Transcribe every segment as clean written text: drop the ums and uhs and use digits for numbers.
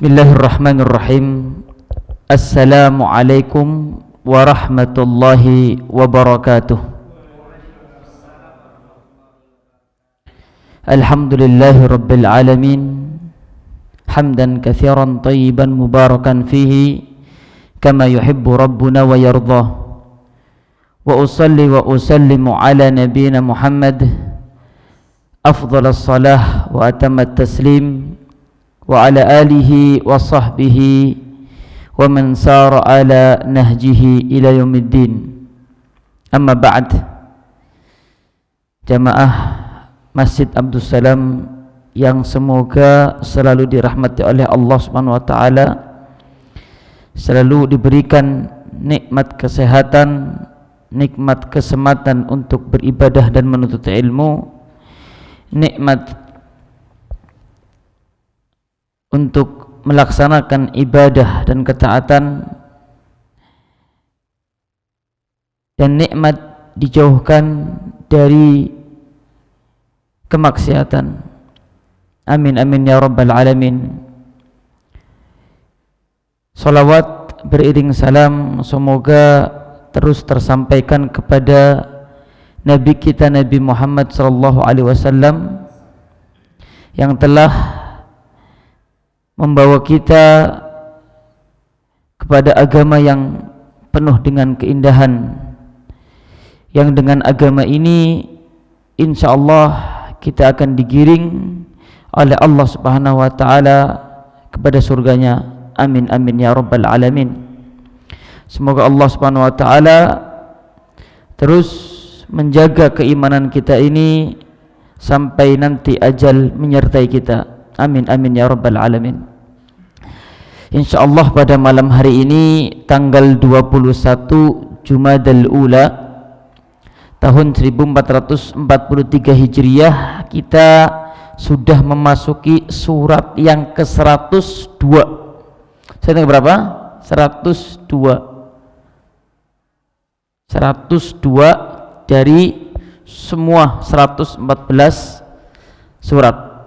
Bismillahirrahmanirrahim. Assalamualaikum warahmatullahi wabarakatuh. Alhamdulillahi rabbil alamin. Hamdan katsiran tayyiban mubarakan fihi kama yuhibbu rabbuna wa yardah. Wa usalli wa usallimu ala nabiyyina Muhammad afdhalas salah wa atammat taslim wa ala alihi wa sahbihi wa man sara ala nahjihi ila yaumiddin. Amma ba'd. Jamaah Masjid Abdus Salam yang semoga selalu dirahmati oleh Allah Subhanahu wa taala, selalu diberikan nikmat kesehatan, nikmat kesempatan untuk beribadah dan menuntut ilmu, nikmat untuk melaksanakan ibadah dan ketaatan, dan nikmat dijauhkan dari kemaksiatan. Amin amin ya rabbal alamin. Salawat beriring salam semoga terus tersampaikan kepada Nabi kita Nabi Muhammad sallallahu alaihi wasallam yang telah membawa kita kepada agama yang penuh dengan keindahan, yang dengan agama ini insyaallah kita akan digiring oleh Allah Subhanahu wa taala kepada surganya. Amin amin ya rabbal alamin. Semoga Allah Subhanahu wa taala terus menjaga keimanan kita ini sampai nanti ajal menyertai kita. Amin amin ya rabbal alamin. Insyaallah pada malam hari ini tanggal 21 Jumadal Ula tahun 1443 Hijriah, kita sudah memasuki surat yang ke-102. Saya tanya berapa? 102 dari semua 114 surat,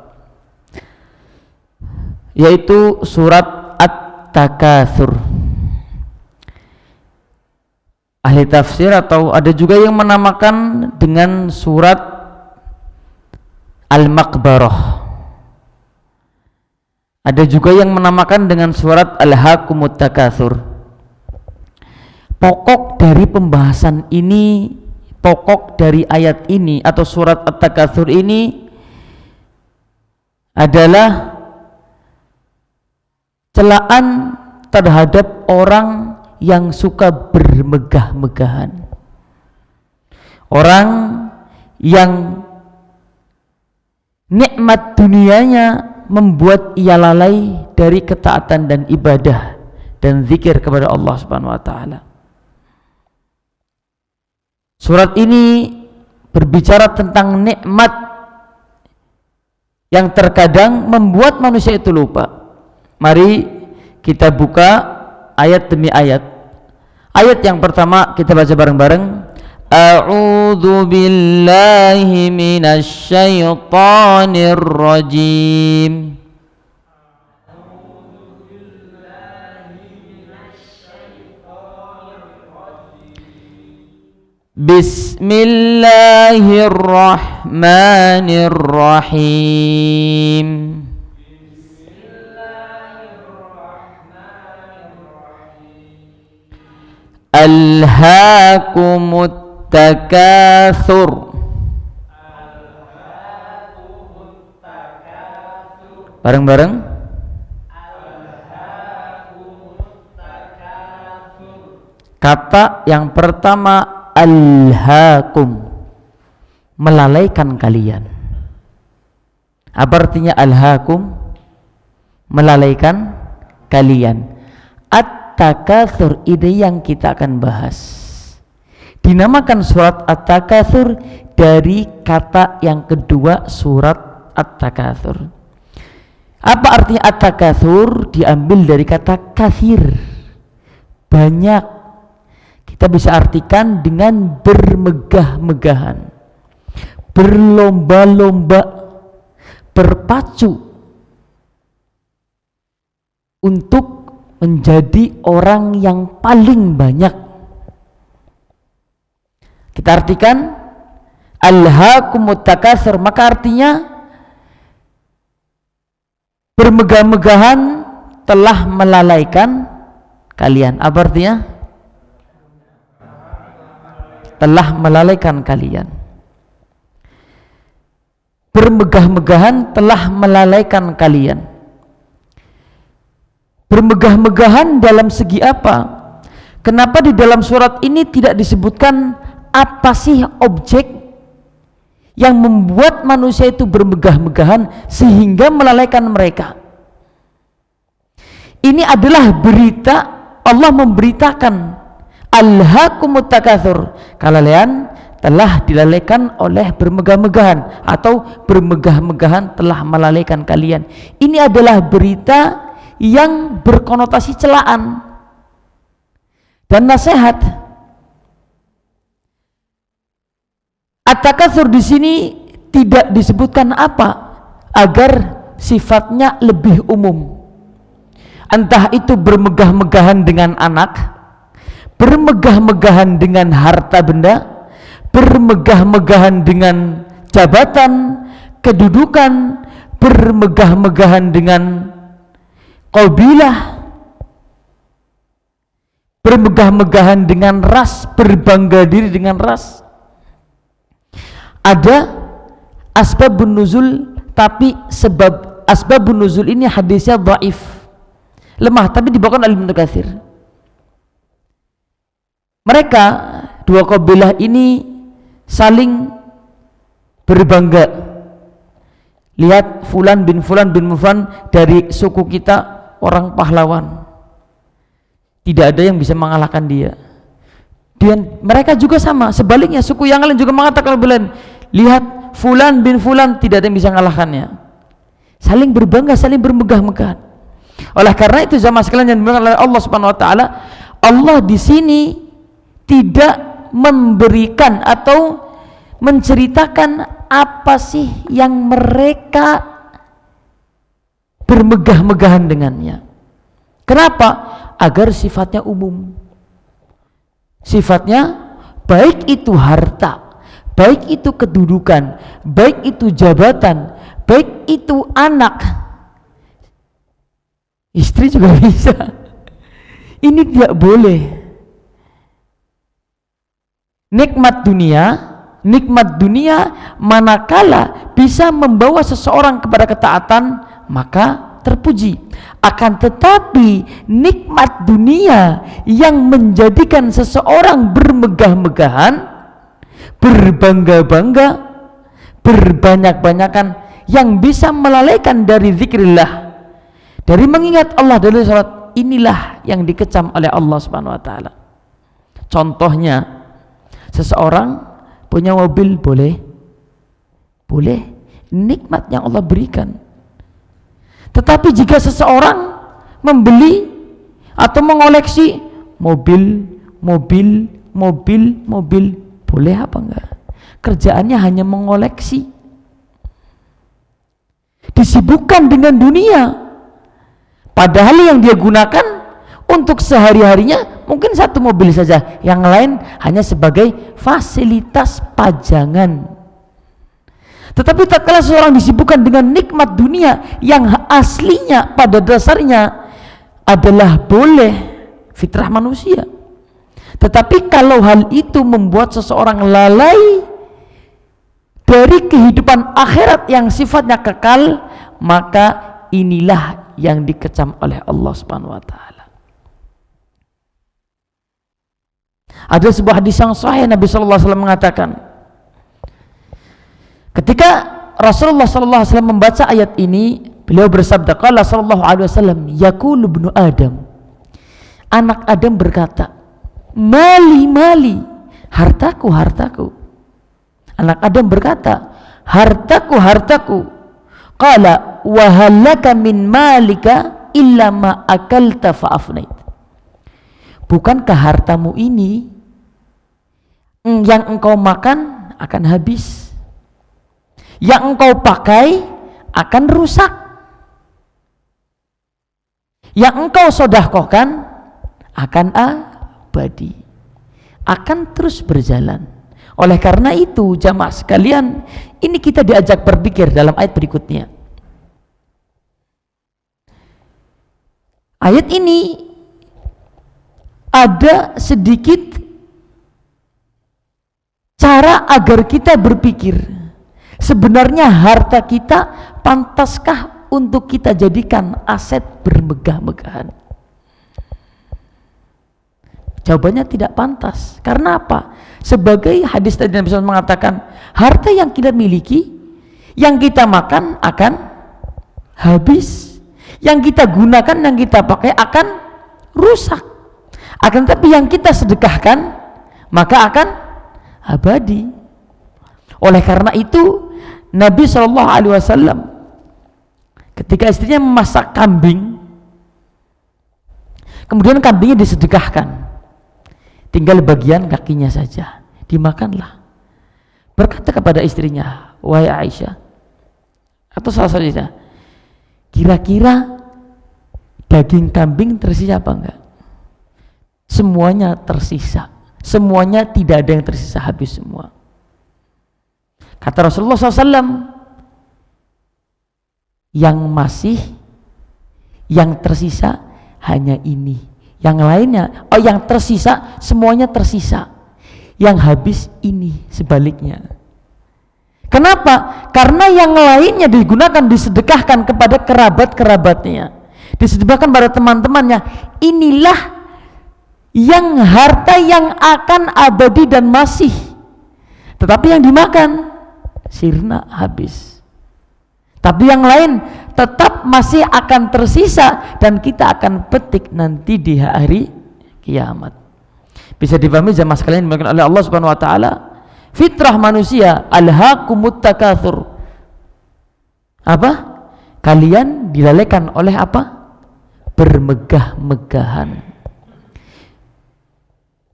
yaitu surat At-Takatsur. Ahli tafsir atau ada juga yang menamakan dengan surat Al-Maqbarah. Ada juga yang menamakan dengan surat Al-Hakumut Takatsur. Pokok dari pembahasan ini, pokok dari ayat ini atau surat At-Takatsur ini adalah celaan terhadap orang yang suka bermegah-megahan, orang yang nikmat dunianya membuat ia lalai dari ketaatan dan ibadah dan zikir kepada Allah Subhanahu wa taala. Surat ini berbicara tentang nikmat yang terkadang membuat manusia itu lupa. Mari kita buka ayat demi ayat. Ayat yang pertama kita baca bareng-bareng. A'udzu billahi minasy syaithanir rajim. Bismillahirrahmanirrahim. Alhaakumut takatsur. Bareng-bareng. Kata yang pertama alhaakum, melalaikan kalian. Apa artinya alhaakum? Melalaikan kalian. At-Takatsur ini yang kita akan bahas. Dinamakan surat At-Takatsur dari kata yang kedua surat At-Takatsur. Apa artinya At-Takatsur? Diambil dari kata katsir, banyak. Kita bisa artikan dengan bermegah-megahan, berlomba-lomba, berpacu untuk menjadi orang yang paling banyak. Kita artikan alhaakumut takatsur, maka artinya bermegah-megahan telah melalaikan kalian. Apa artinya? Telah melalaikan kalian. Bermegah-megahan telah melalaikan kalian. Bermegah-megahan dalam segi apa? Kenapa di dalam surat ini tidak disebutkan apa sih objek yang membuat manusia itu bermegah-megahan sehingga melalaikan mereka? Ini adalah berita, Allah memberitakan alhaakumut takatsur, kalian telah dilalaikan oleh bermegah-megahan, atau bermegah-megahan telah melalaikan kalian. Ini adalah berita yang berkonotasi celaan dan nasihat. At-takatsur di sini tidak disebutkan apa agar sifatnya lebih umum. Entah itu bermegah-megahan dengan anak, bermegah-megahan dengan harta benda, bermegah-megahan dengan jabatan, kedudukan, bermegah-megahan dengan qabilah, bermegah-megahan dengan ras, berbangga diri dengan ras. Ada asbabun nuzul, tapi sebab asbabun nuzul ini hadisnya dhaif, lemah, tapi dibawakan oleh Ibnu Katsir. Mereka dua qabilah ini saling berbangga. Lihat fulan bin fulan dari suku kita orang pahlawan, tidak ada yang bisa mengalahkan dia. Dan mereka juga sama, sebaliknya suku yang lain juga mengatakan bulan, lihat fulan bin fulan, tidak ada yang bisa mengalahkannya. Saling berbangga, saling bermegah-megahan. Oleh karena itu jamaah sekalian yang dimuliakan oleh Allah Subhanahu wa taala, Allah di sini tidak memberikan atau menceritakan apa sih yang mereka bermegah-megahan dengannya. Kenapa? Agar sifatnya umum. Sifatnya baik itu harta, baik itu kedudukan, baik itu jabatan, baik itu anak, istri juga bisa. Ini tidak boleh. Nikmat dunia manakala bisa membawa seseorang kepada ketaatan, maka terpuji. Akan tetapi nikmat dunia yang menjadikan seseorang bermegah-megahan, berbangga-bangga, berbanyak-banyakan, yang bisa melalaikan dari zikrillah, dari mengingat Allah, dari salat, inilah yang dikecam oleh Allah Subhanahu wa taala. Contohnya, seseorang punya mobil, boleh, nikmat yang Allah berikan. Tetapi jika seseorang membeli atau mengoleksi mobil, boleh apa enggak? Kerjaannya hanya mengoleksi, disibukkan dengan dunia, padahal yang dia gunakan untuk sehari-harinya mungkin satu mobil saja, yang lain hanya sebagai fasilitas pajangan. Tetapi tatkala seorang disibukkan dengan nikmat dunia yang aslinya pada dasarnya adalah boleh, fitrah manusia, tetapi kalau hal itu membuat seseorang lalai dari kehidupan akhirat yang sifatnya kekal, maka inilah yang dikecam oleh Allah Subhanahu wa taala. Ada sebuah hadis yang sahih, Nabi sallallahu alaihi wasallam mengatakan, ketika Rasulullah sallallahu alaihi wasallam membaca ayat ini, beliau bersabda, qala sallallahu alaihi wasallam, yaqulu ibnu Adam, anak Adam berkata, mali, hartaku. Anak Adam berkata, hartaku. Qala wa halaka min malika illa ma akalta fa afnait. Bukankah hartamu ini yang engkau makan akan habis, yang engkau pakai akan rusak, yang engkau sedekahkan akan abadi, akan terus berjalan. Oleh karena itu jamaah sekalian, ini kita diajak berpikir dalam ayat berikutnya. Ayat ini ada sedikit cara agar kita berpikir, sebenarnya harta kita pantaskah untuk kita jadikan aset bermegah-megahan? Jawabannya tidak pantas. Karena apa? Sebagai hadis tadi Nabi SAW mengatakan, harta yang kita miliki, yang kita makan akan habis, yang kita gunakan, yang kita pakai akan rusak. Akan tetapi yang kita sedekahkan maka akan abadi. Oleh karena itu Nabi SAW ketika istrinya memasak kambing, kemudian kambingnya disedekahkan, tinggal bagian kakinya saja, dimakanlah. Berkata kepada istrinya, wahai Aisyah, atau salah satunya, kira-kira daging kambing tersisa apa enggak? Semuanya tersisa, semuanya, tidak ada yang tersisa, habis semua. Kata Rasulullah SAW, yang masih, yang tersisa hanya ini, yang lainnya, yang tersisa semuanya tersisa, yang habis ini sebaliknya. Kenapa? Karena yang lainnya digunakan, disedekahkan kepada kerabat-kerabatnya, disedekahkan pada teman-temannya. Inilah yang harta yang akan abadi dan masih, tetapi yang dimakan sirna, habis. Tapi yang lain tetap masih akan tersisa dan kita akan petik nanti di hari kiamat. Bisa dipahami jamaah sekalian dimuliakan oleh Allah Subhanahu wa taala, fitrah manusia alhaqumut takatsur. Apa? Kalian dilalaikan oleh apa? Bermegah-megahan,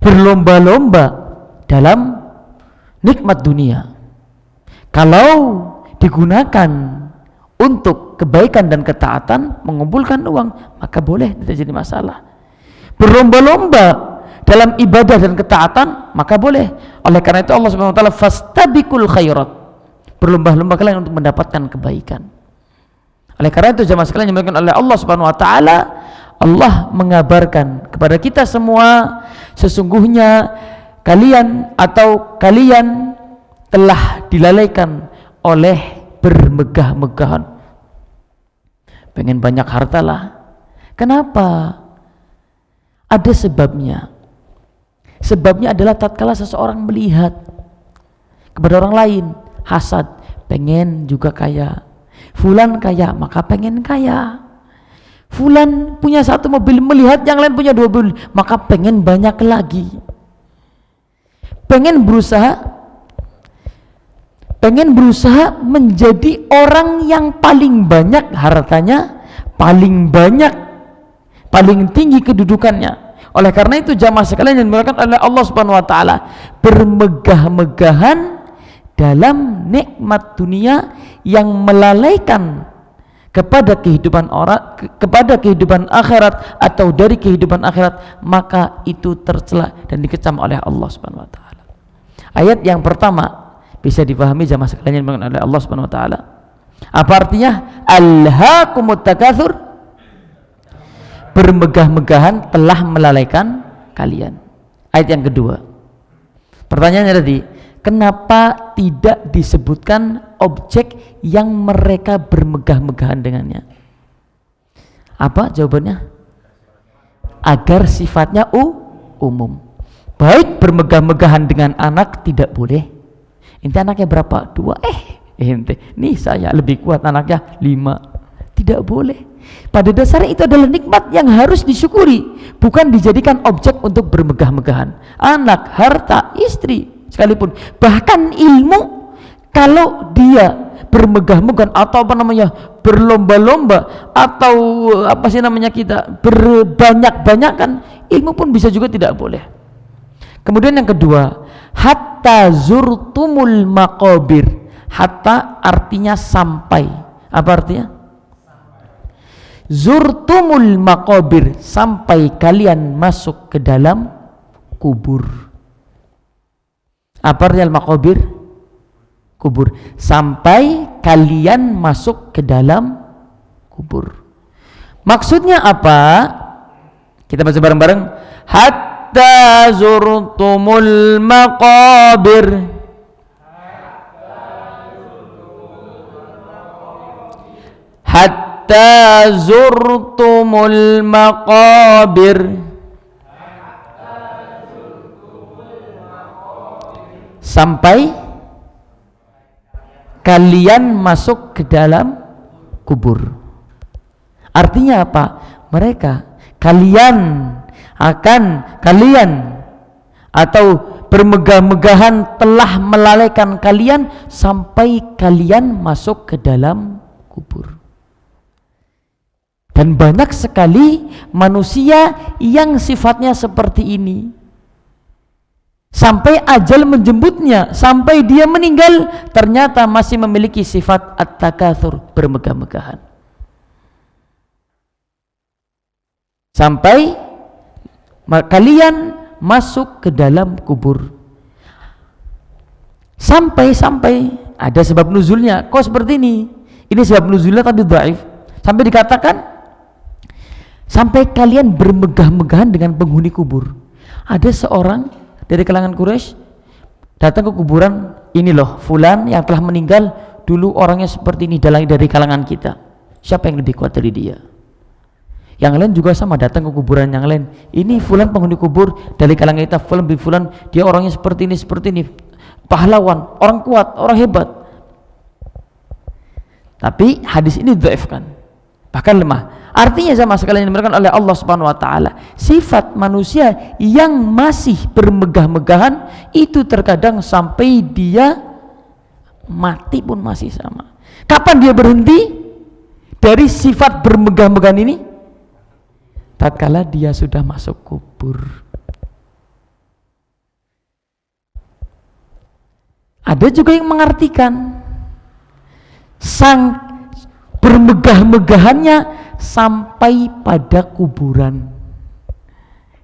berlomba-lomba dalam nikmat dunia. Kalau digunakan untuk kebaikan dan ketaatan, mengumpulkan uang, maka boleh, tidak jadi masalah. Berlomba-lomba dalam ibadah dan ketaatan, maka boleh. Oleh karena itu Allah Subhanahu wa taala, fastabiqul khairat, berlomba-lomba kalian untuk mendapatkan kebaikan. Oleh karena itu jamaah sekalian yang dimuliakan oleh Allah Subhanahu wa taala, Allah mengabarkan kepada kita semua, sesungguhnya kalian telah dilalaikan oleh bermegah-megahan. Pengen banyak harta lah. Kenapa? Ada sebabnya. Sebabnya adalah tatkala seseorang melihat kepada orang lain, hasad, pengen juga kaya. Fulan kaya, maka pengen kaya. Fulan punya satu mobil, melihat yang lain punya 2 mobil, maka pengen banyak lagi. Pengen berusaha menjadi orang yang paling banyak hartanya, paling banyak, paling tinggi kedudukannya. Oleh karena itu jamaah sekalian yang dimuliakan oleh Allah Subhanahu wa taala, bermegah-megahan dalam nikmat dunia yang melalaikan kepada kehidupan orang, kepada kehidupan akhirat, atau dari kehidupan akhirat, maka itu tercela dan dikecam oleh Allah Subhanahu wa taala. Ayat yang pertama bisa dipahami jamaah sekalian yang dimuliakan oleh Allah Subhanahu wa taala. Apa artinya? Alhaakumut takatsur, bermegah-megahan telah melalaikan kalian. Ayat yang kedua, pertanyaannya tadi, kenapa tidak disebutkan objek yang mereka bermegah-megahan dengannya? Apa jawabannya? Agar sifatnya umum. Baik bermegah-megahan dengan anak tidak boleh. Ente anaknya berapa? 2. Ente, nih saya lebih kuat, anaknya 5. Tidak boleh. Pada dasarnya itu adalah nikmat yang harus disyukuri, bukan dijadikan objek untuk bermegah-megahan. Anak, harta, istri sekalipun, bahkan ilmu, kalau dia bermegah-megahan atau berlomba-lomba, atau berbanyak-banyakan ilmu pun bisa juga tidak boleh. Kemudian yang kedua, hatta zurtumul maqabir. Hatta artinya sampai. Apa artinya? zurtumul maqabir, sampai kalian masuk ke dalam kubur. Apa artinya al-maqabir? Kubur. Sampai kalian masuk ke dalam kubur. Maksudnya apa? Kita baca bareng-bareng. Hatta zurtumul maqabir. Hatta zurtumul maqabir. Sampai kalian masuk ke dalam kubur. Artinya apa? Kalian atau bermegah-megahan telah melalaikan kalian sampai kalian masuk ke dalam kubur. Dan banyak sekali manusia yang sifatnya seperti ini. Sampai ajal menjemputnya, sampai dia meninggal, ternyata masih memiliki sifat at-takatsur, bermegah-megahan. Sampai kalian masuk ke dalam kubur. Sampai ada sebab nuzulnya. Kok seperti ini? Ini sebab nuzulnya tapi dhaif. Sampai dikatakan sampai kalian bermegah-megahan dengan penghuni kubur. Ada seorang dari kalangan Quraisy datang ke kuburan, ini loh fulan yang telah meninggal dulu orangnya seperti ini dari kalangan kita. Siapa yang lebih kuat dari dia? Yang lain juga sama, datang ke kuburan yang lain. Ini fulan penghuni kubur dari kalangan kita, fulan bin fulan, dia orangnya seperti ini, pahlawan, orang kuat, orang hebat. Tapi hadis ini dhaifkan, bahkan lemah. Artinya sama sekali yang diberikan oleh Allah Subhanahu wa taala, sifat manusia yang masih bermegah-megahan itu terkadang sampai dia mati pun masih sama. Kapan dia berhenti dari sifat bermegah-megahan ini? Tatkala dia sudah masuk kubur. Ada juga yang mengartikan sang bermegah-megahannya sampai pada kuburan.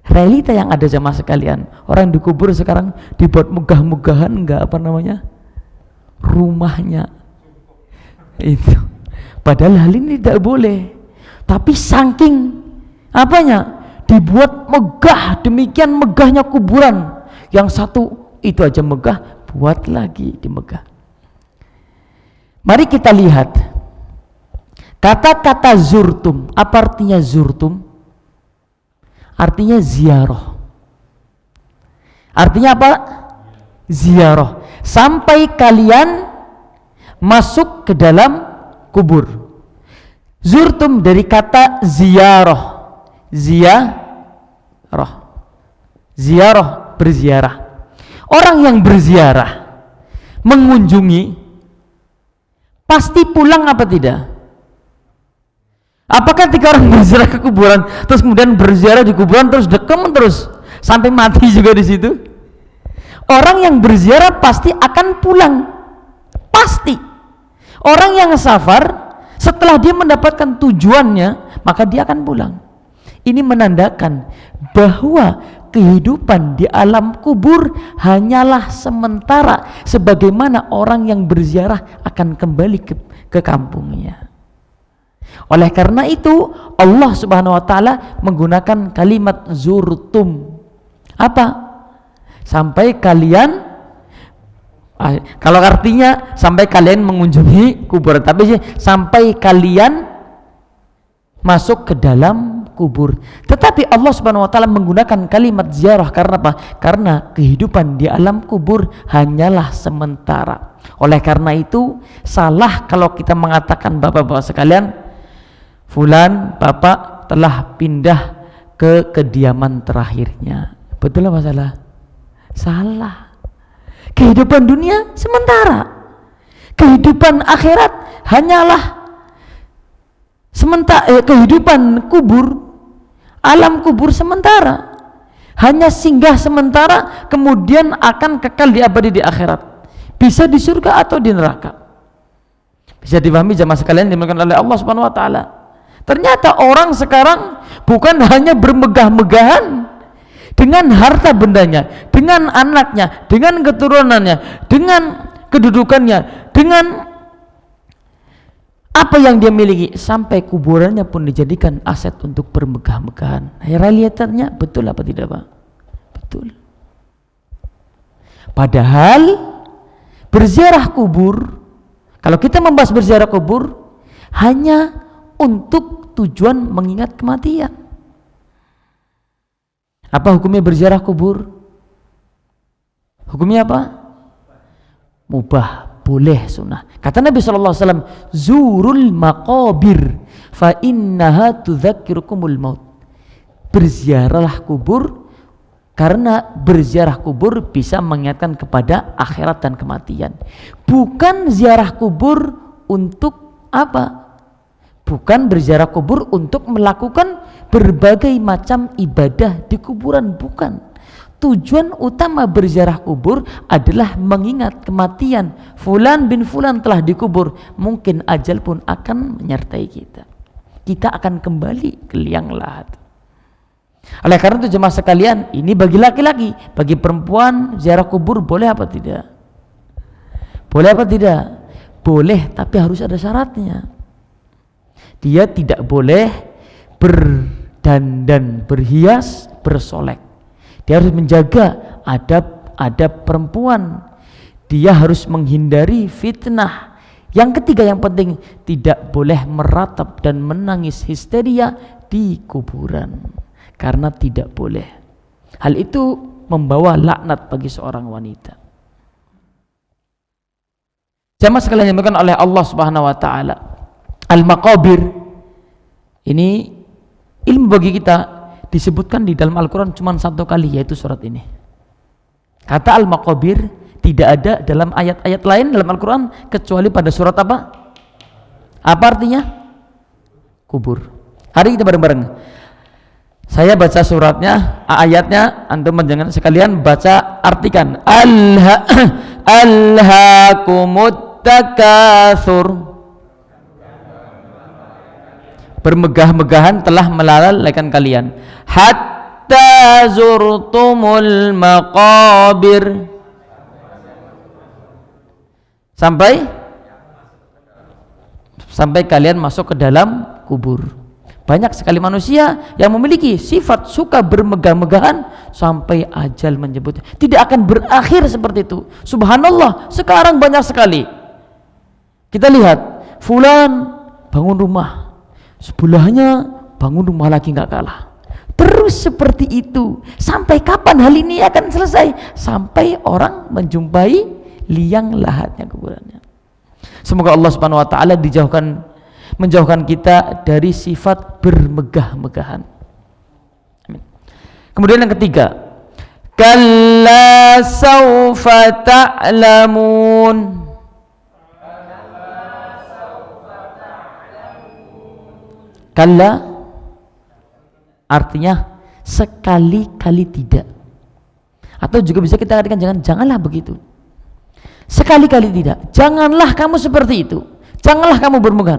Realita yang ada jamaah sekalian, orang dikubur sekarang dibuat megah-megahan, rumahnya itu. Padahal hal ini tidak boleh. Tapi saking dibuat megah, demikian megahnya kuburan. Yang satu itu aja megah, buat lagi dimegah. Mari kita lihat kata-kata zurtum. Apa artinya zurtum? Artinya ziarah. Artinya apa? Ziarah. Sampai kalian masuk ke dalam kubur. Zurtum dari kata ziarah. Ziarah, berziarah. Orang yang berziarah, mengunjungi, pasti pulang apa tidak? Apakah ketika orang berziarah ke kuburan terus kemudian berziarah di kuburan terus dekem terus sampai mati juga di situ? Orang yang berziarah pasti akan pulang. Pasti. Orang yang safar setelah dia mendapatkan tujuannya, maka dia akan pulang. Ini menandakan bahwa kehidupan di alam kubur hanyalah sementara, sebagaimana orang yang berziarah akan kembali ke kampungnya. Oleh karena itu Allah Subhanahu wa taala menggunakan kalimat zurtum. Apa? Sampai kalian, kalau artinya sampai kalian mengunjungi kuburan, tapi sampai kalian masuk ke dalam kubur. Tetapi Allah Subhanahu wa taala menggunakan kalimat ziarah karena apa? Karena kehidupan di alam kubur hanyalah sementara. Oleh karena itu salah kalau kita mengatakan bapak-bapak sekalian, fulan bapak telah pindah ke kediaman terakhirnya. Betul apa salah? Salah. Kehidupan dunia sementara. Kehidupan akhirat hanyalah sementara. Kehidupan kubur, alam kubur sementara. Hanya singgah sementara, kemudian akan kekal diabadi di akhirat. Bisa di surga atau di neraka. Bisa dipahami jamaah sekalian dimuliakan oleh Allah Subhanahu wa taala. Ternyata orang sekarang bukan hanya bermegah-megahan dengan harta bendanya, dengan anaknya, dengan keturunannya, dengan kedudukannya, dengan apa yang dia miliki, sampai kuburannya pun dijadikan aset untuk bermegah-megahan. Realitanya betul apa tidak, Pak? Betul. Padahal berziarah kubur, kalau kita membahas berziarah kubur, hanya untuk tujuan mengingat kematian. Apa hukumnya berziarah kubur? Hukumnya apa? Mubah, boleh, sunnah. Kata Nabi SAW, zurul maqabir fa innaha tudzakirukumul maut. Berziarahlah kubur, karena berziarah kubur bisa mengingatkan kepada akhirat dan kematian. Bukan ziarah kubur untuk apa? Bukan berziarah kubur untuk melakukan berbagai macam ibadah di kuburan, bukan. Tujuan utama berziarah kubur adalah mengingat kematian. Fulan bin Fulan telah dikubur, mungkin ajal pun akan menyertai kita. Kita akan kembali ke liang lahat. Oleh karena itu jemaah sekalian, ini bagi laki-laki, bagi perempuan ziarah kubur boleh apa tidak? Boleh apa tidak? Boleh, tapi harus ada syaratnya. Dia tidak boleh berdandan, berhias, bersolek. Dia harus menjaga adab perempuan. Dia harus menghindari fitnah. Yang ketiga yang penting, tidak boleh meratap dan menangis histeria di kuburan, karena tidak boleh. Hal itu membawa laknat bagi seorang wanita. Jamaah sekalian yang dimuliakan oleh Allah Subhanahu wa taala, al-maqabir ini ilmu bagi kita, disebutkan di dalam Al-Quran cuma satu kali, yaitu surat ini. Kata al-maqabir tidak ada dalam ayat-ayat lain dalam Al-Quran kecuali pada surat apa? Apa artinya? Kubur. Hari kita bareng-bareng. Saya baca suratnya, ayatnya, antum jangan sekalian baca, artikan. Alhaakumut takatsur. Bermegah-megahan telah melalaikan kalian, hatta zurtumul maqabir, sampai kalian masuk ke dalam kubur. Banyak sekali manusia yang memiliki sifat suka bermegah-megahan sampai ajal menyebutnya. Tidak akan berakhir seperti itu. Subhanallah, sekarang banyak sekali. Kita lihat, fulan bangun rumah, sebelahnya bangun rumah lagi, nggak kalah. Terus seperti itu. Sampai kapan hal ini akan selesai? Sampai orang menjumpai liang lahatnya, kuburannya. Semoga Allah Subhanahu wa taala menjauhkan kita dari sifat bermegah-megahan. Amin. Kemudian yang ketiga, kalla saufa ta'lamun. Kalla artinya sekali-kali tidak, atau juga bisa kita katakan janganlah begitu. Sekali-kali tidak, janganlah kamu seperti itu, janganlah kamu bermegah.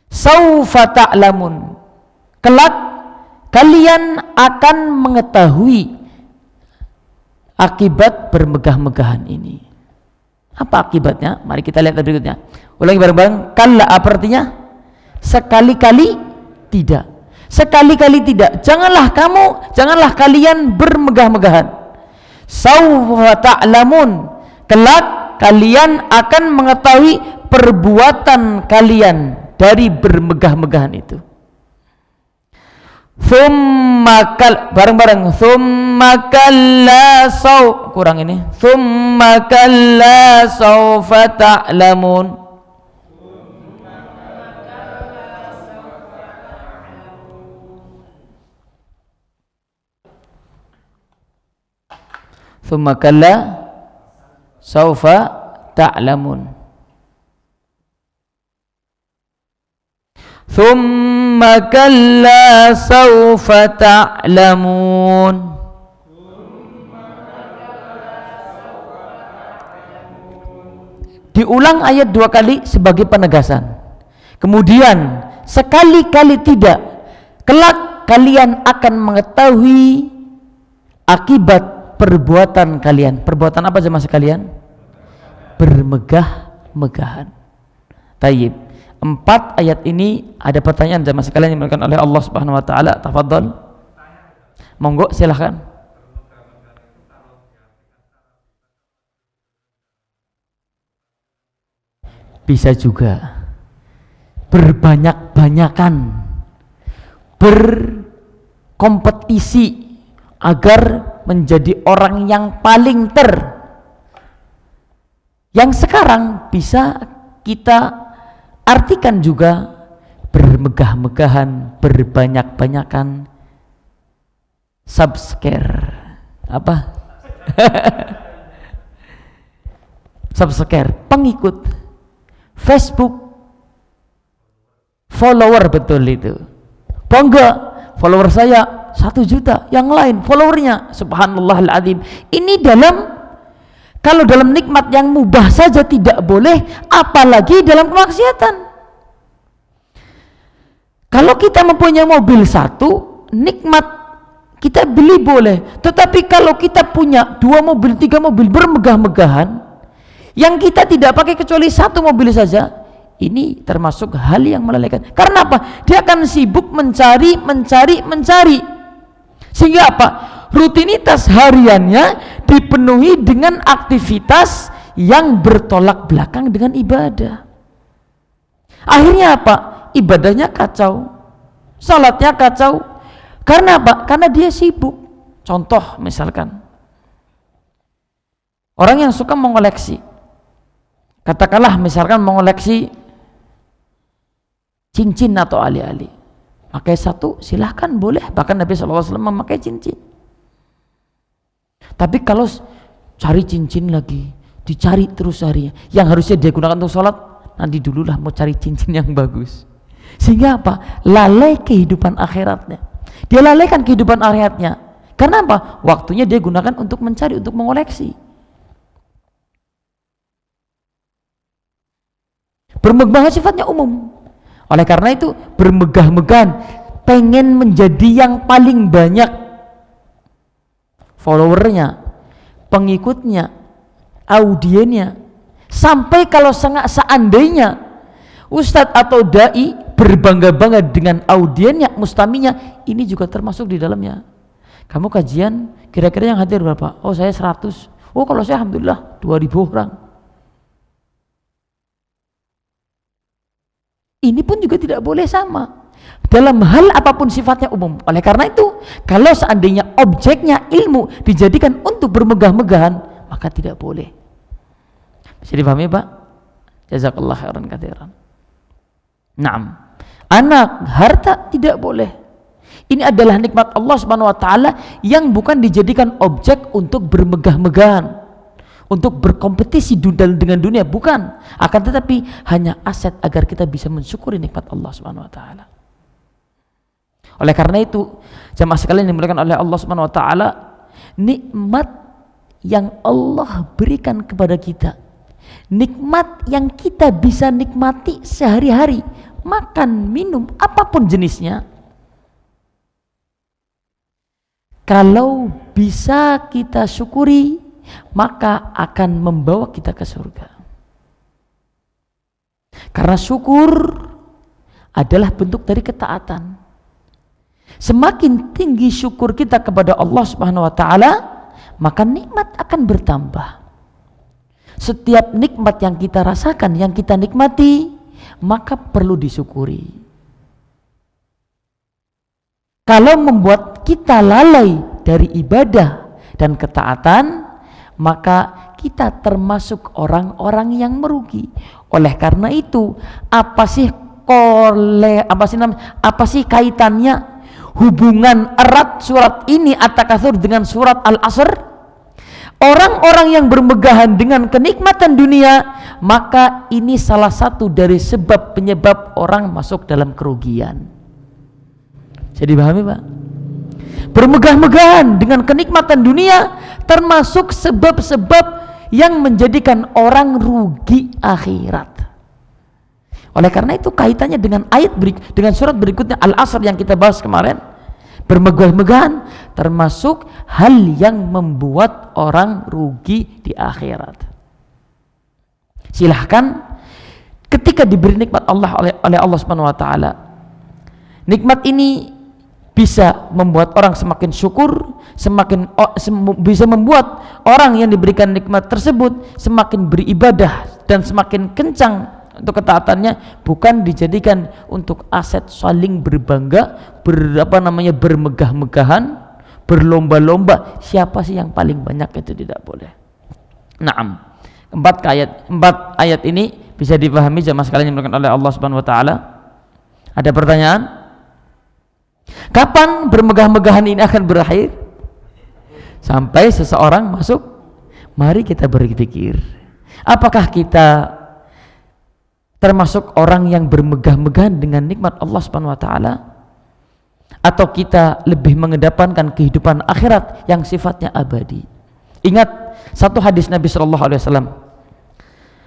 Saufa ta'lamun, kelak kalian akan mengetahui akibat bermegah-megahan ini. Apa akibatnya? Mari kita lihat berikutnya. Ulangi bareng-bareng. Kalla apa artinya? Sekali-kali tidak. Sekali-kali tidak. Janganlah kalian bermegah-megahan. Saufa ta'lamun, kelak kalian akan mengetahui perbuatan kalian dari bermegah-megahan itu. Bareng-bareng. Thumma kalla kurang ini. Thumma kalla saufa ta'lamun. Thumma kalla saufa ta'lamun. Thumma kalla saufa ta'lamun. Diulang ayat 2 kali sebagai penegasan. Kemudian sekali-kali tidak, kelak kalian akan mengetahui akibat perbuatan kalian. Perbuatan apa jemaah sekalian? Bermegah-megahan. Tayyib. 4 ayat ini ada pertanyaan jemaah sekalian yang diberikan oleh Allah Subhanahu wa taala. Tafadhol. Monggo silahkan. Bisa juga berbanyak-banyakan, berkompetisi agar menjadi orang yang paling yang sekarang bisa kita artikan juga bermegah-megahan, berbanyak-banyakan, subscare apa? Subscare, pengikut Facebook, follower, betul itu. Bangga, follower saya 1 juta, yang lain followernya subhanallahal azim. Ini kalau dalam nikmat yang mubah saja tidak boleh, apalagi dalam kemaksiatan. Kalau kita mempunyai mobil 1, nikmat kita beli boleh, tetapi kalau kita punya 2 mobil, 3 mobil bermegah-megahan yang kita tidak pakai kecuali 1 mobil saja, ini termasuk hal yang melelehkan. Karena apa? Dia akan sibuk mencari, sehingga apa? Rutinitas hariannya dipenuhi dengan aktivitas yang bertolak belakang dengan ibadah. Akhirnya apa? Ibadahnya kacau, salatnya kacau. Karena apa? Karena dia sibuk. Contoh misalkan orang yang suka mengoleksi, katakanlah misalkan mengoleksi cincin atau ali-ali, pakai 1 silahkan boleh, bahkan Nabi SAW memakai cincin. Tapi kalau cari cincin lagi, dicari terus harinya, yang harusnya dia gunakan untuk sholat, nanti dululah mau cari cincin yang bagus. Sehingga apa? Lalai kehidupan akhiratnya. Dia lalaikan kehidupan akhiratnya. Karena apa? Waktunya dia gunakan untuk mencari, untuk mengoleksi. Bermegah sifatnya umum. Oleh karena itu bermegah-megahan, pengen menjadi yang paling banyak followernya, pengikutnya, audiennya, sampai kalau seandainya ustadz atau dai berbangga-bangga dengan audiennya, mustaminya, ini juga termasuk di dalamnya. Kamu kajian, kira-kira yang hadir berapa? Oh saya 100. Oh kalau saya alhamdulillah 2000 orang. Ini pun juga tidak boleh sama dalam hal apapun sifatnya umum. Oleh karena itu, kalau seandainya objeknya ilmu dijadikan untuk bermegah-megahan, maka tidak boleh. Bisa dipahami Pak? Jazakallah khairan katsiran. Naam. Anak, harta tidak boleh. Ini adalah nikmat Allah Subhanahu wa taala yang bukan dijadikan objek untuk bermegah-megahan, untuk berkompetisi dengan dunia, bukan. Akan tetapi hanya aset agar kita bisa mensyukuri nikmat Allah Subhanahu wa taala. Oleh karena itu, jamaah sekalian yang dimuliakan oleh Allah Subhanahu wa taala, nikmat yang Allah berikan kepada kita, nikmat yang kita bisa nikmati sehari-hari, makan, minum, apapun jenisnya, kalau bisa kita syukuri, maka akan membawa kita ke surga. Karena syukur adalah bentuk dari ketaatan. Semakin tinggi syukur kita kepada Allah Subhanahu wa taala, maka nikmat akan bertambah. Setiap nikmat yang kita rasakan, yang kita nikmati, maka perlu disyukuri. Kalau membuat kita lalai dari ibadah dan ketaatan, maka kita termasuk orang-orang yang merugi. Oleh karena itu, apa sih kaitannya, hubungan erat surat ini At-Takatsur dengan surat Al-Asr? Orang-orang yang bermegahan dengan kenikmatan dunia, maka ini salah satu dari sebab penyebab orang masuk dalam kerugian. Jadi pahami Pak? Bermegah-megahan dengan kenikmatan dunia termasuk sebab-sebab yang menjadikan orang rugi akhirat. Oleh karena itu kaitannya dengan dengan surat berikutnya Al-Asr yang kita bahas kemarin, bermegah-megahan termasuk hal yang membuat orang rugi di akhirat. Silahkan ketika diberi nikmat Allah oleh Allah Subhanahu wa taala, nikmat ini bisa membuat orang semakin syukur, bisa membuat orang yang diberikan nikmat tersebut semakin beribadah dan semakin kencang untuk ketaatannya, bukan dijadikan untuk aset saling berbangga, bermegah-megahan, berlomba-lomba siapa sih yang paling banyak, itu tidak boleh. Naam. Empat ayat ini bisa dipahami jamaah sekalian yang dimuliakan oleh Allah Subhanahu wa taala. Ada pertanyaan? Kapan bermegah-megahan ini akan berakhir? Sampai seseorang masuk, mari kita berpikir, apakah kita termasuk orang yang bermegah-megahan dengan nikmat Allah Subhanahu wa taala, atau kita lebih mengedepankan kehidupan akhirat yang sifatnya abadi? Ingat satu hadis Nabi sallallahu alaihi wasallam.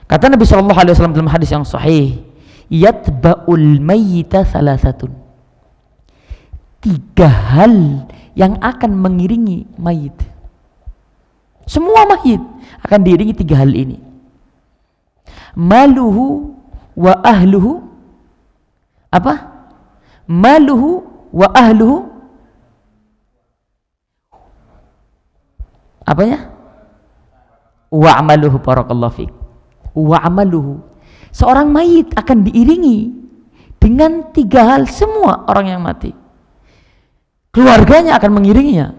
Kata Nabi sallallahu alaihi wasallam dalam hadis yang sahih, yatba'ul mayyita salasatun. 3 hal yang akan mengiringi mayit. Semua mayit akan diiringi 3 hal ini. Maluhu wa ahluhu. Apa? Maluhu wa ahluhu. Apanya? Wa amaluhu, barakallahu fiik. Wa amaluhu. Seorang mayit akan diiringi dengan 3 hal, semua orang yang mati. Keluarganya akan mengiringinya,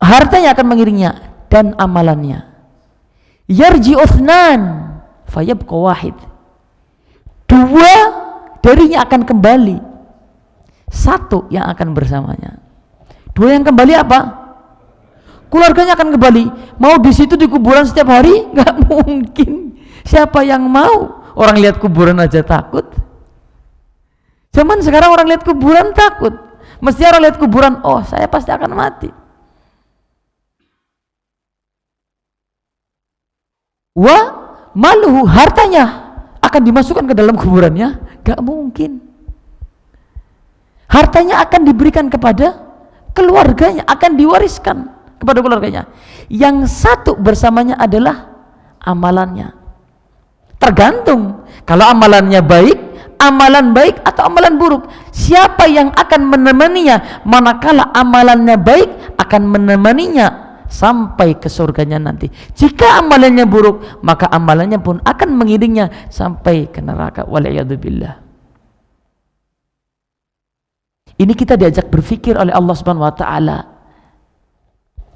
hartanya akan mengiringinya, dan amalannya. Yarji uthnan fayabqa wahid. 2 darinya akan kembali, 1 yang akan bersamanya. 2 yang kembali apa? Keluarganya akan kembali. Mau di situ di kuburan setiap hari? Nggak mungkin. Siapa yang mau? Orang lihat kuburan aja takut. Zaman sekarang orang lihat kuburan takut. Mesti orang lihat kuburan, oh saya pasti akan mati. Wa maluhu, hartanya akan dimasukkan ke dalam kuburannya? Gak mungkin. Hartanya akan diberikan kepada keluarganya, akan diwariskan kepada keluarganya. Yang 1 bersamanya adalah amalannya. Tergantung, kalau amalannya baik, amalan baik atau amalan buruk, siapa yang akan menemaninya manakala amalannya baik, akan menemaninya sampai ke surganya nanti. Jika amalannya buruk, maka amalannya pun akan mengiringnya sampai ke neraka. Waliyadzubillah. Ini kita diajak berpikir oleh Allah Subhanahu wa taala.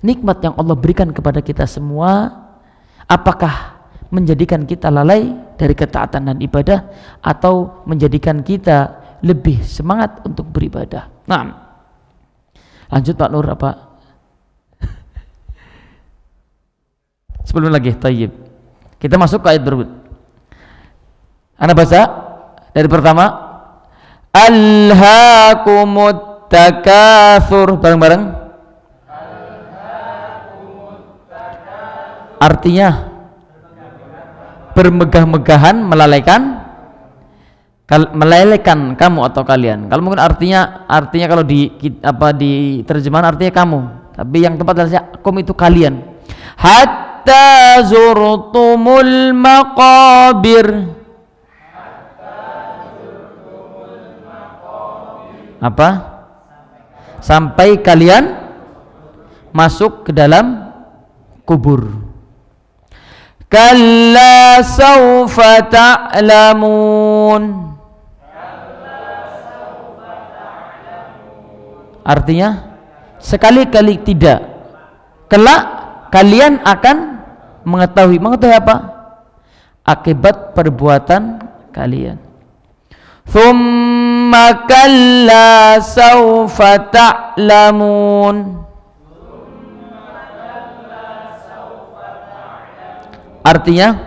Nikmat yang Allah berikan kepada kita semua, apakah menjadikan kita lalai dari ketaatan dan ibadah, atau menjadikan kita lebih semangat untuk beribadah? Nah, lanjut Pak Nur, apa? Sebelum lagi, tayyib. Kita masuk ke ayat berikut. Ana baca dari pertama. Alhaakumut takatsur, bareng-bareng. Artinya bermegah-megahan, melelehkan kamu atau kalian. Kalau mungkin artinya kalau di terjemahan artinya kamu, tapi yang tepat adalah kum itu kalian. Hatta zurtumul maqabir. Apa? Sampai kalian masuk ke dalam kubur. Kalla sawfa ta'lamun. Artinya sekali-kali tidak, kelak kalian akan mengetahui apa? Akibat perbuatan kalian. Thumma kalla sawfa ta'lamun. Artinya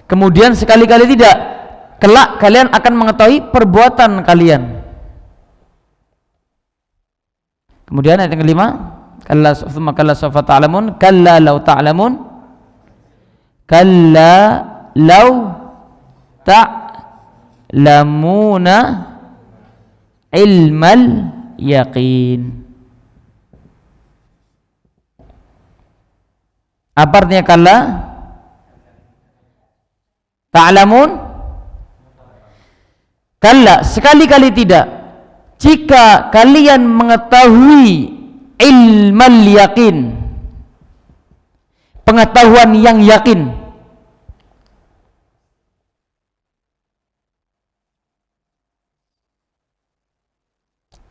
kemudian sekali-kali tidak, kelak kalian akan mengetahui perbuatan kalian. Kemudian ayat yang kelima, kalla sawfa ta'lamun, kalla law ta'lamun, kalla law ta'lamuna ilmal yaqin. Apa artinya kalla? Ta'lamun? Kalla, sekali-kali tidak. Jika kalian mengetahui ilmal yakin, pengetahuan yang yakin,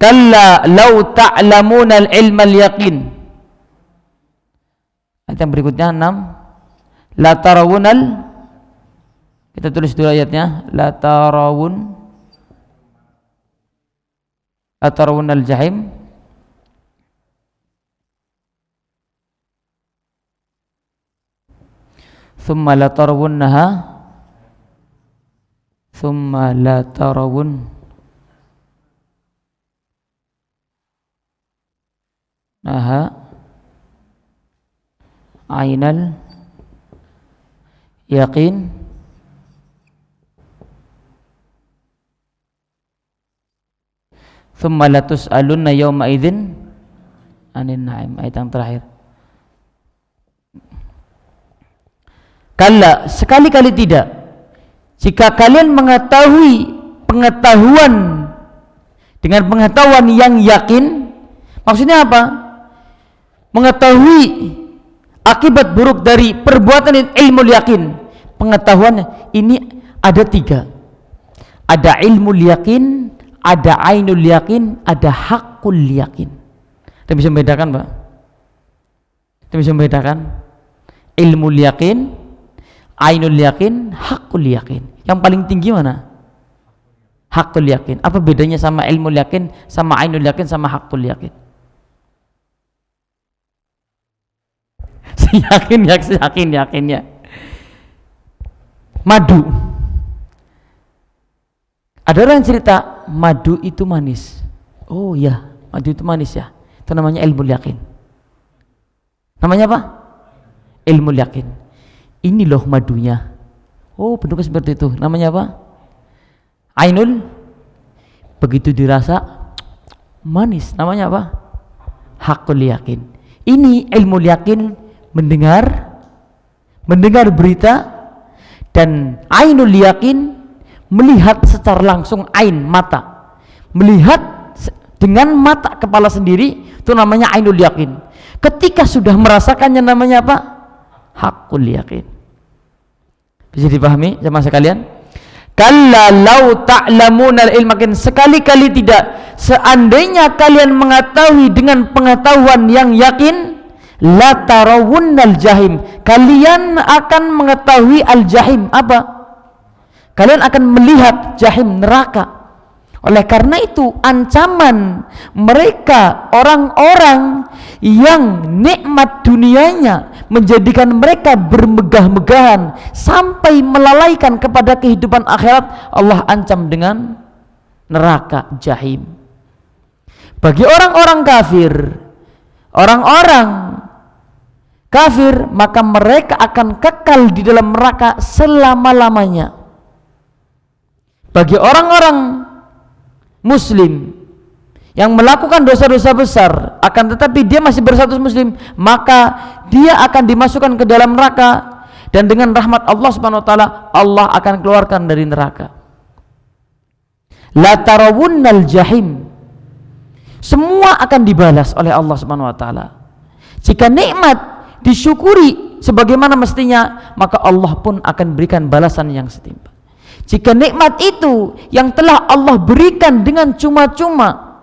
kalla law ta'lamuna al-ilmal yakin. Ayat yang berikutnya 6, la tarawunal, kita tulis dulu ayatnya, la tarawunal jahim, thumma la tarawunnaha, thumma la tarawun naha ainal yaqin thumma latus'alunna yawma idzin anin na'im. Ayat yang terakhir. Kalla, sekali-kali tidak. Jika kalian mengetahui pengetahuan dengan pengetahuan yang yakin, maksudnya apa? Mengetahui akibat buruk dari perbuatan ilmu yakin. Pengetahuan ini ada 3. Ada ilmu yakin, ada ainul yakin, ada hakul yakin. Kita bisa membedakan, Pak? Kita bisa membedakan ilmu yakin, ainul yakin, hakul yakin. Yang paling tinggi mana? Hakul yakin. Apa bedanya sama ilmu yakin, sama ainul yakin, sama hakul yakin? Yakinnya madu. Ada orang cerita madu itu manis. Oh ya, madu itu manis ya. Itu namanya ilmu yakin. Namanya apa? Ilmu yakin. Ini loh madunya. Oh, bentuknya seperti itu. Namanya apa? Ainul. Begitu dirasa manis. Namanya apa? Hakul yakin. Ini ilmu yakin, mendengar berita, dan ainul yakin, melihat secara langsung, ain, mata, melihat dengan mata kepala sendiri, itu namanya ainul yakin. Ketika sudah merasakannya namanya apa? Hakul yakin. Bisa dipahami sama sekalian? Kalla law ta'lamunal ilma yakin, sekali-kali tidak. Seandainya kalian mengetahui dengan pengetahuan yang yakin, la tarawunnal jahim, kalian akan mengetahui al-jahim. Apa? Kalian akan melihat jahim, neraka. Oleh karena itu ancaman mereka, orang-orang yang nikmat dunianya menjadikan mereka bermegah-megahan sampai melalaikan kepada kehidupan akhirat, Allah ancam dengan neraka jahim. Bagi orang-orang kafir, maka mereka akan kekal di dalam neraka selama-lamanya. Bagi orang-orang muslim yang melakukan dosa-dosa besar, akan tetapi dia masih berstatus muslim, maka dia akan dimasukkan ke dalam neraka, dan dengan rahmat Allah Subhanahu wa taala Allah akan keluarkan dari neraka. La tarawunnal jahim, semua akan dibalas oleh Allah Subhanahu wa taala. Jika nikmat disyukuri sebagaimana mestinya, maka Allah pun akan berikan balasan yang setimpal. Jika nikmat itu yang telah Allah berikan dengan cuma-cuma,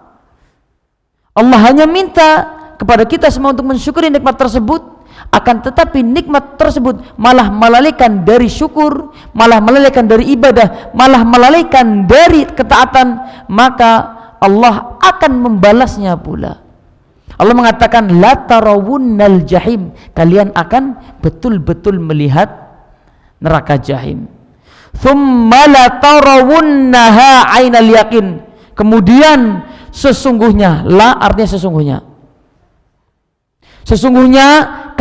Allah hanya minta kepada kita semua untuk mensyukuri nikmat tersebut, akan tetapi nikmat tersebut malah melalaikan dari syukur, malah melalaikan dari ibadah, malah melalaikan dari ketaatan, maka Allah akan membalasnya pula. Allah mengatakan la tarawunnal jahim, kalian akan betul-betul melihat neraka jahim. Thumma la tarawunnaha ainal yakin, kemudian sesungguhnya, la artinya sesungguhnya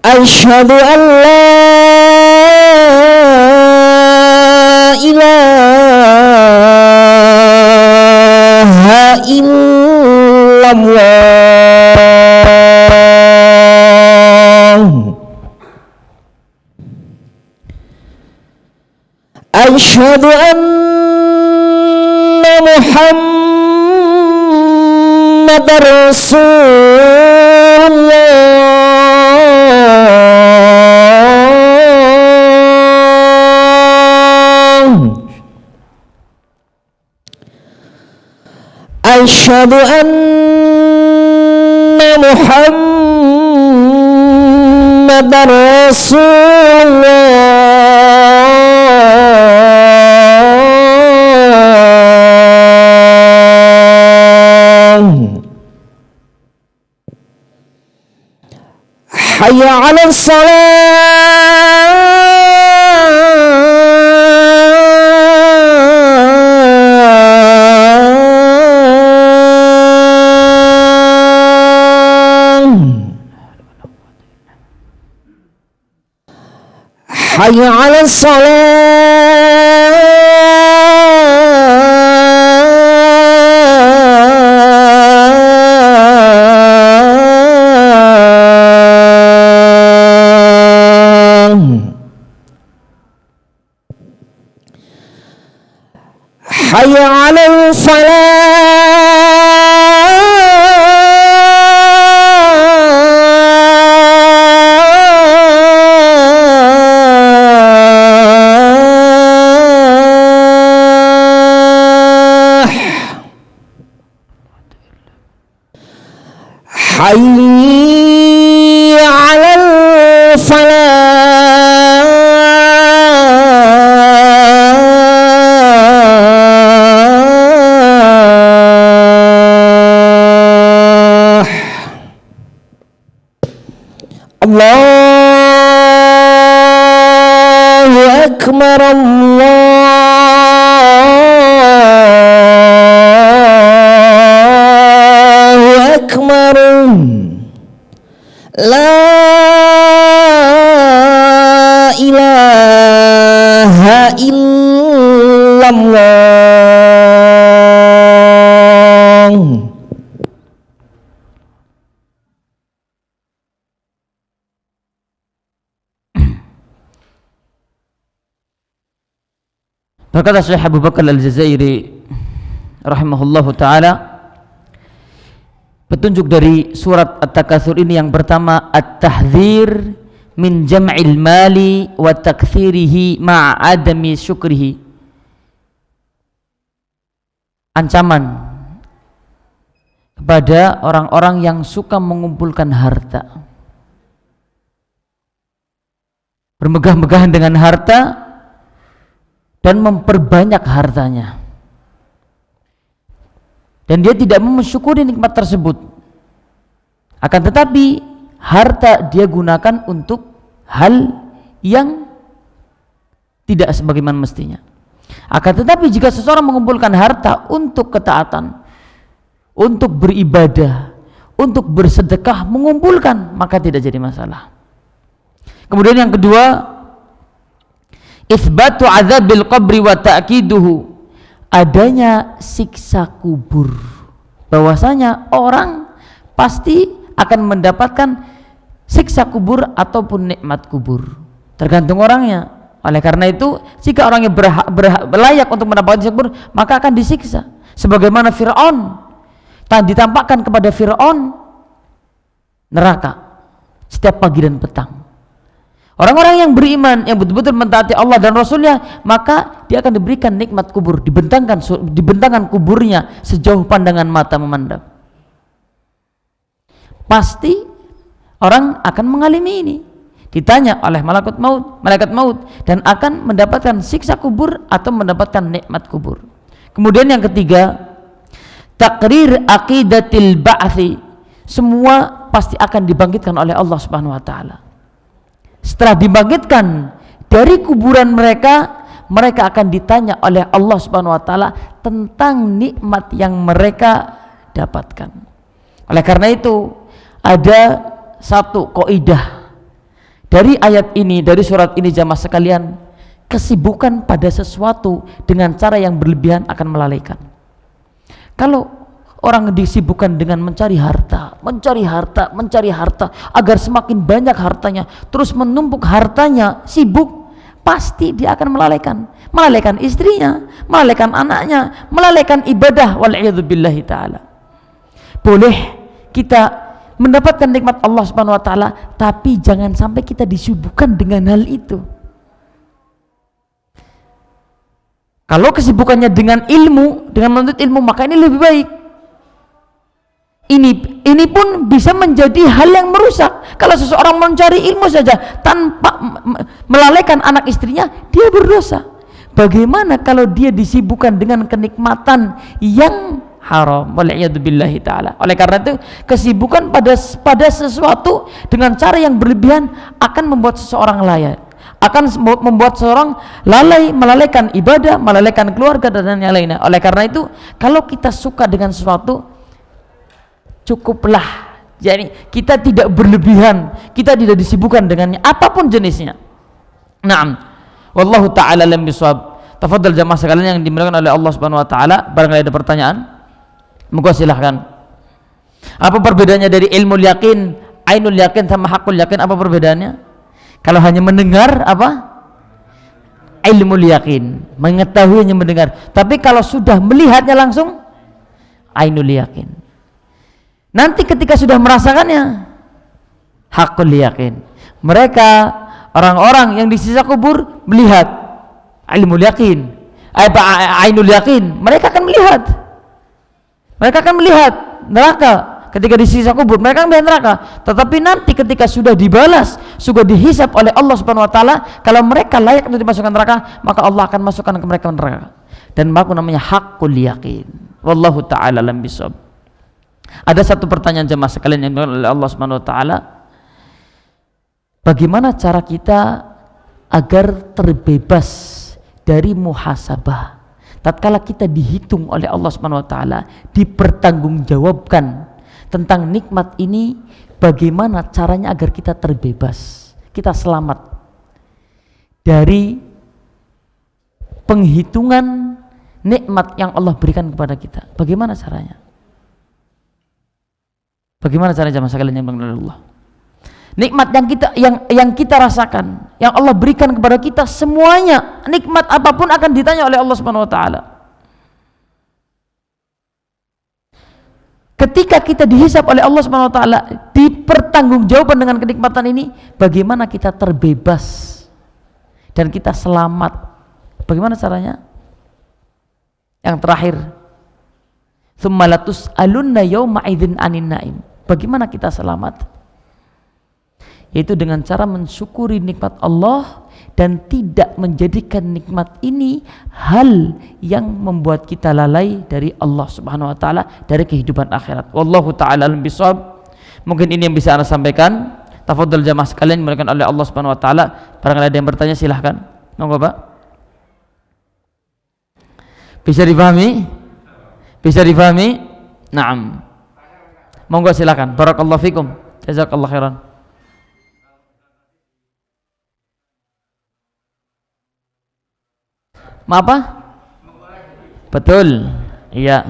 Asyhadu an la ilaha illallah. Asyhadu anna Muhammadar Rasulullah. Asyhadu anna Muhammadar Rasulullah. Hayya 'alas salah. Hayya 'alas salah. Hayya 'alal falah. Hayya 'alal falah. Allahu akbar, Allahu akbar. La ilaha illallah. Berkata Syekh Abu Bakar Al-Jazairi rahimahullahu taala, petunjuk dari surat At-Takatsur ini yang pertama, at-tahdzir min jam'il mali wa taktsirihi ma'a adami syukrihi. Ancaman kepada orang-orang yang suka mengumpulkan harta, bermegah-megahan dengan harta dan memperbanyak hartanya, dan dia tidak mensyukuri nikmat tersebut. Akan tetapi harta dia gunakan untuk hal yang tidak sebagaimana mestinya. Akan tetapi jika seseorang mengumpulkan harta untuk ketaatan, untuk beribadah, untuk bersedekah, mengumpulkan, maka tidak jadi masalah. Kemudian yang kedua, itsbatu adzabil qabri wa ta'kiduhu, adanya siksa kubur, bahwasanya orang pasti akan mendapatkan siksa kubur ataupun nikmat kubur, tergantung orangnya. Oleh karena itu, jika orangnya layak untuk mendapatkan siksa kubur, maka akan disiksa. Sebagaimana Fir'aun ditampakkan kepada Fir'aun neraka setiap pagi dan petang. Orang-orang yang beriman, yang betul-betul mentaati Allah dan Rasulnya, maka dia akan diberikan nikmat kubur, dibentangkan kuburnya sejauh pandangan mata memandang. Pasti orang akan mengalami ini, ditanya oleh malaikat maut, dan akan mendapatkan siksa kubur atau mendapatkan nikmat kubur. Kemudian yang ketiga, takrir aqidatil ba'thi, semua pasti akan dibangkitkan oleh Allah Subhanahu wa taala. Setelah dibangkitkan dari kuburan mereka, mereka akan ditanya oleh Allah Subhanahu wa taala tentang nikmat yang mereka dapatkan. Oleh karena itu, ada satu kaidah dari ayat ini, dari surat ini jamaah sekalian, kesibukan pada sesuatu dengan cara yang berlebihan akan melalaikan. Kalau orang disibukkan dengan mencari harta agar semakin banyak hartanya, terus menumpuk hartanya, sibuk, pasti dia akan melalaikan istrinya, melalaikan anaknya, melalaikan ibadah. Wal'iyadzubillahi ta'ala. Boleh kita mendapatkan nikmat Allah Subhanahu wa ta'ala, tapi jangan sampai kita disibukkan dengan hal itu. Kalau kesibukannya dengan ilmu, dengan menuntut ilmu, maka ini lebih baik. Ini pun bisa menjadi hal yang merusak. Kalau seseorang mencari ilmu saja tanpa melalaikan anak istrinya, dia berdosa. Bagaimana kalau dia disibukkan dengan kenikmatan yang haram? Wal'iyadzubillahi ta'ala. Oleh karena itu, kesibukan pada sesuatu dengan cara yang berlebihan akan membuat seseorang membuat seseorang melalaikan ibadah, melalaikan keluarga dan lain-lainnya. Oleh karena itu, kalau kita suka dengan sesuatu, cukuplah. Jadi kita tidak berlebihan, kita tidak disibukkan dengannya apapun jenisnya. Naam. Wallahu ta'ala alam bisawab. Tafadhal jamaah sekalian yang dimuliakan oleh Allah Subhanahu wa taala, barangkali ada pertanyaan, monggo silahkan. Apa perbedaannya dari ilmu yakin, ainul yakin sama hakul yakin? Apa perbedaannya? Kalau hanya mendengar apa? Ilmu yakin, mengetahuinya mendengar. Tapi kalau sudah melihatnya langsung, ainul yakin. Nanti ketika sudah merasakannya, hakul yakin. Mereka orang-orang yang di sisa kubur melihat ilmu yakin, ainul yakin. Mereka akan melihat neraka ketika di sisa kubur. Mereka akan melihat neraka. Tetapi nanti ketika sudah dibalas, sudah dihisab oleh Allah Subhanahu wa taala, kalau mereka layak untuk dimasukkan neraka, maka Allah akan masukkan ke mereka neraka. Dan maka namanya hakul yakin. Wallahu taala alam bisawab. Ada satu pertanyaan jemaah sekalian yang dimuliakan oleh Allah Subhanahu wa taala. Bagaimana cara kita agar terbebas dari muhasabah? Tatkala kita dihitung oleh Allah Subhanahu wa taala, dipertanggungjawabkan tentang nikmat ini, bagaimana caranya agar kita terbebas, kita selamat dari penghitungan nikmat yang Allah berikan kepada kita? Bagaimana caranya? Bagaimana cara jamaah sekalian yang dimuliakan Allah? Nikmat yang kita rasakan, yang Allah berikan kepada kita, semuanya nikmat apapun akan ditanya oleh Allah Subhanahu wa taala. Ketika kita dihisab oleh Allah Subhanahu wa taala, dipertanggungjawabkan dengan kenikmatan ini, bagaimana kita terbebas dan kita selamat? Bagaimana caranya? Yang terakhir, tsumma latus'alunna yauma idzin 'anin na'im. Bagaimana kita selamat? Yaitu dengan cara mensyukuri nikmat Allah dan tidak menjadikan nikmat ini hal yang membuat kita lalai dari Allah Subhanahu wa taala, dari kehidupan akhirat. Wallahu taala alim bisawab. Mungkin ini yang bisa Anda sampaikan. Tafadhal jamaah sekalian dimuliakan oleh Allah Subhanahu wa taala. Barangkali ada yang bertanya, silahkan. Monggo, Pak. Bisa dipahami? Bisa dipahami? Naam. Monggo silakan. Barakallahu fikum. Jazakallahu khairan. Apa? Betul. Iya.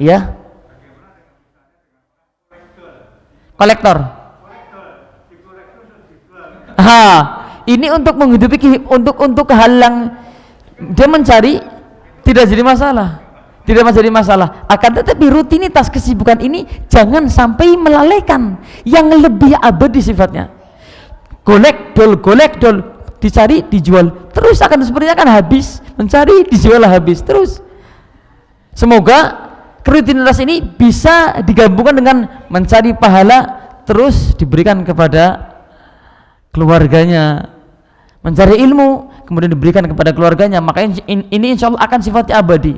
Iya. Kolektor. Ini untuk menghidupi, untuk hal yang dia mencari, tidak jadi masalah. Tidak menjadi masalah. Akan tetapi rutinitas kesibukan ini jangan sampai melalaikan yang lebih abadi sifatnya. Golek dol, dicari, dijual. Terus akan sepertinya akan habis, mencari, dijual habis terus. Semoga rutinitas ini bisa digabungkan dengan mencari pahala, terus diberikan kepada keluarganya. Mencari ilmu, kemudian diberikan kepada keluarganya. Maka ini insya Allah akan sifatnya abadi.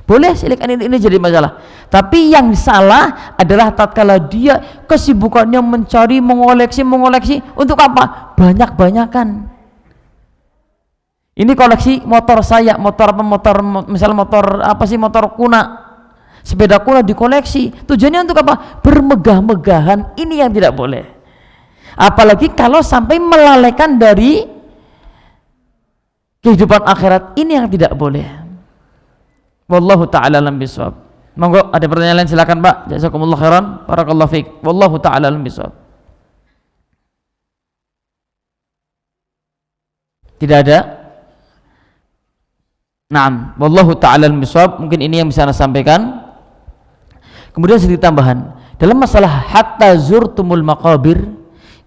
Boleh silakan, ini jadi masalah. Tapi yang salah adalah tatkala dia kesibukannya mencari, mengoleksi untuk apa? Banyak-banyakan. Ini koleksi motor saya, motor misalnya motor apa sih, motor kuno. Sepeda kuno dikoleksi. Tujuannya untuk apa? Bermegah-megahan. Ini yang tidak boleh. Apalagi kalau sampai melalaikan dari kehidupan akhirat, ini yang tidak boleh. Wallahu ta'ala alam bisawab. Monggo ada pertanyaan lain silakan Pak. Jazakumullah khairan. Barakallahu fiik. Wallahu ta'ala alam bisawab. Tidak ada? Naam, wallahu ta'ala alam bisawab. Mungkin ini yang bisa Anda sampaikan. Kemudian sedikit tambahan. Dalam masalah hatta zurtumul maqabir,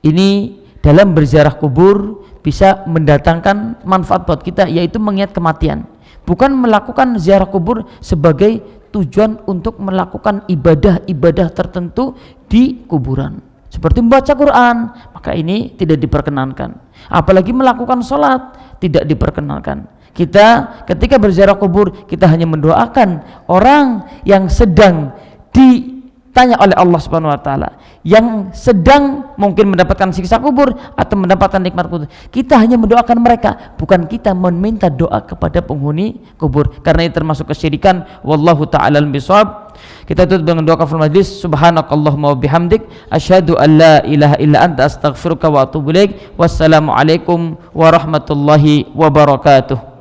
ini dalam berziarah kubur bisa mendatangkan manfaat buat kita, yaitu mengingat kematian. Bukan melakukan ziarah kubur sebagai tujuan untuk melakukan ibadah-ibadah tertentu di kuburan, seperti membaca Quran, maka ini tidak diperkenankan. Apalagi melakukan sholat, tidak diperkenankan. Kita ketika berziarah kubur, kita hanya mendoakan orang yang sedang ditanya oleh Allah Subhanahu wa taala, yang sedang mungkin mendapatkan siksa kubur atau mendapatkan nikmat kubur. Kita hanya mendoakan mereka, bukan kita meminta doa kepada penghuni kubur, karena ini termasuk kesyirikan. Wallahu ta'ala al-bisawab. Kita tutup dengan doa kafaratul majlis. Subhanakallahumma wa bihamdik asyhadu an la ilaha illa anta astaghfiruka wa atubu ilaik. Wassalamu alaikum warahmatullahi wabarakatuh.